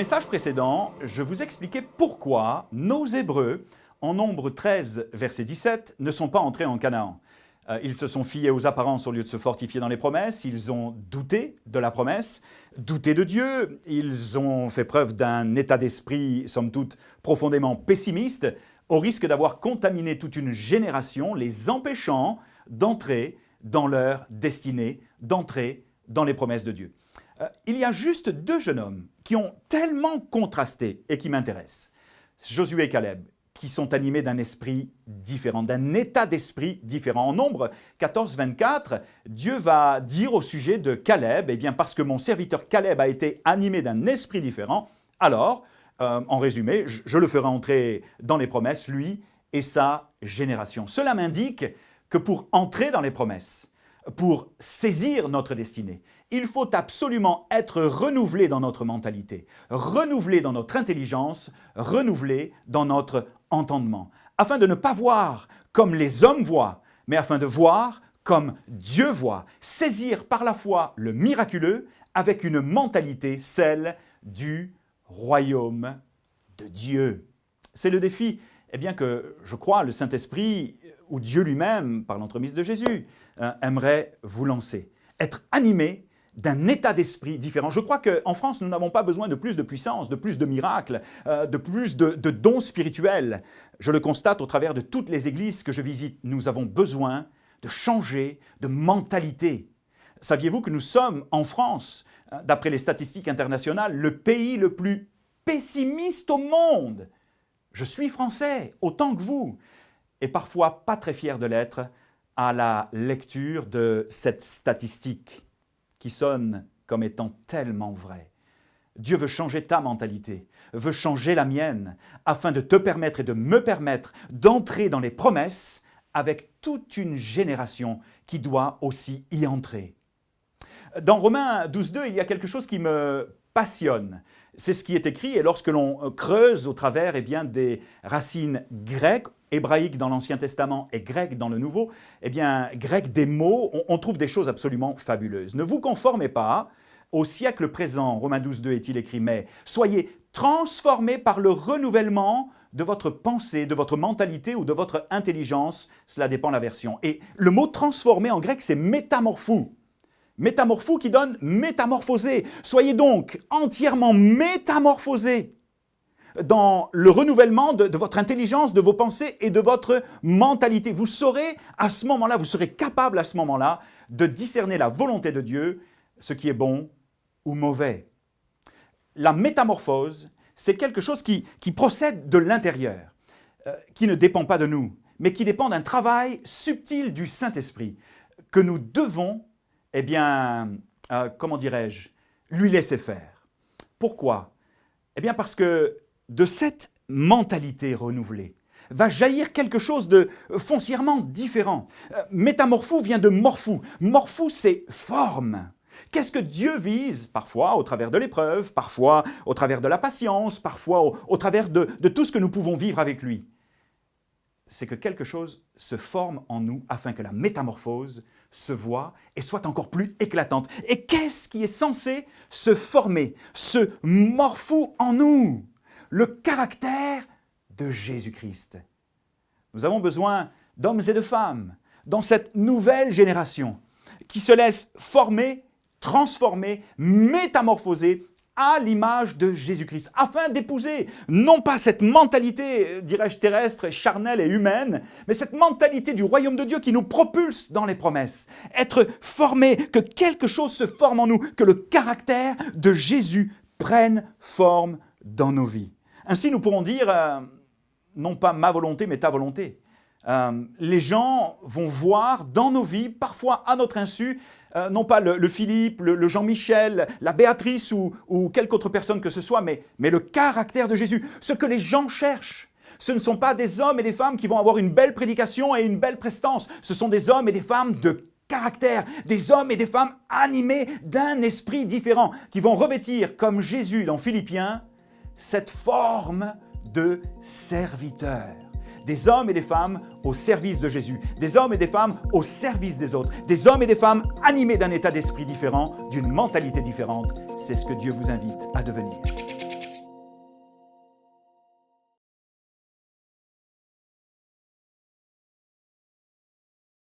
message précédent, je vous expliquais pourquoi nos Hébreux, en Nombre 13, verset 17, ne sont pas entrés en Canaan. Ils se sont fiés aux apparences au lieu de se fortifier dans les promesses, ils ont douté de la promesse, douté de Dieu, ils ont fait preuve d'un état d'esprit, somme toute, profondément pessimiste, au risque d'avoir contaminé toute une génération, les empêchant d'entrer dans leur destinée, d'entrer dans les promesses de Dieu. Il y a juste deux jeunes hommes qui ont tellement contrasté et qui m'intéressent, Josué et Caleb, qui sont animés d'un esprit différent, d'un état d'esprit différent. En Nombre 14, 24, Dieu va dire au sujet de Caleb, eh bien parce que mon serviteur Caleb a été animé d'un esprit différent, alors, en résumé, je le ferai entrer dans les promesses, lui et sa génération. Cela m'indique que pour entrer dans les promesses, pour saisir notre destinée, il faut absolument être renouvelé dans notre mentalité, renouvelé dans notre intelligence, renouvelé dans notre entendement, afin de ne pas voir comme les hommes voient, mais afin de voir comme Dieu voit, saisir par la foi le miraculeux avec une mentalité, celle du royaume de Dieu. C'est le défi, que je crois le Saint-Esprit ou Dieu lui-même, par l'entremise de Jésus, aimerait vous lancer. Être animé d'un état d'esprit différent. Je crois qu'en France, nous n'avons pas besoin de plus de puissance, de plus de miracles, de plus de dons spirituels. Je le constate au travers de toutes les églises que je visite. Nous avons besoin de changer de mentalité. Saviez-vous que nous sommes, en France, d'après les statistiques internationales, le pays le plus pessimiste au monde? Je suis français, autant que vous, et parfois pas très fier de l'être à la lecture de cette statistique qui sonne comme étant tellement vraie. Dieu veut changer ta mentalité, veut changer la mienne, afin de te permettre et de me permettre d'entrer dans les promesses avec toute une génération qui doit aussi y entrer. Dans Romains 12.2, il y a quelque chose qui me passionne. C'est ce qui est écrit, et lorsque l'on creuse au travers des racines grecques, hébraïques dans l'Ancien Testament et grec dans le Nouveau, grec des mots, on trouve des choses absolument fabuleuses. Ne vous conformez pas au siècle présent, Romains 12.2 est-il écrit, mais soyez transformés par le renouvellement de votre pensée, de votre mentalité ou de votre intelligence, cela dépend de la version. Et le mot transformer en grec, c'est métamorphou. Métamorphou qui donne métamorphosé. Soyez donc entièrement métamorphosés dans le renouvellement de votre intelligence, de vos pensées et de votre mentalité. Vous saurez à ce moment-là, vous serez capable à ce moment-là de discerner la volonté de Dieu, ce qui est bon ou mauvais. La métamorphose, c'est quelque chose qui procède de l'intérieur, qui ne dépend pas de nous, mais qui dépend d'un travail subtil du Saint-Esprit que nous devons lui laisser faire. Pourquoi? Parce que de cette mentalité renouvelée va jaillir quelque chose de foncièrement différent. Métamorphou vient de morphou. Morphou, c'est forme. Qu'est-ce que Dieu vise? Parfois au travers de l'épreuve, parfois au travers de la patience, parfois au travers de tout ce que nous pouvons vivre avec lui. C'est que quelque chose se forme en nous afin que la métamorphose se voit et soit encore plus éclatante. Et qu'est-ce qui est censé se former, se morphou en nous? Le caractère de Jésus-Christ. Nous avons besoin d'hommes et de femmes dans cette nouvelle génération qui se laissent former, transformer, métamorphoser à l'image de Jésus-Christ, afin d'épouser non pas cette mentalité, dirais-je, terrestre, charnelle et humaine, mais cette mentalité du royaume de Dieu qui nous propulse dans les promesses. Être formé, que quelque chose se forme en nous, que le caractère de Jésus prenne forme dans nos vies. Ainsi, nous pourrons dire, non pas ma volonté, mais ta volonté. Les gens vont voir dans nos vies, parfois à notre insu, non pas le Philippe, le Jean-Michel, la Béatrice ou quelque autre personne que ce soit, mais le caractère de Jésus. Ce que les gens cherchent, ce ne sont pas des hommes et des femmes qui vont avoir une belle prédication et une belle prestance. Ce sont des hommes et des femmes de caractère, des hommes et des femmes animés d'un esprit différent, qui vont revêtir, comme Jésus dans Philippiens, cette forme de serviteur. Des hommes et des femmes au service de Jésus, des hommes et des femmes au service des autres, des hommes et des femmes animés d'un état d'esprit différent, d'une mentalité différente. C'est ce que Dieu vous invite à devenir.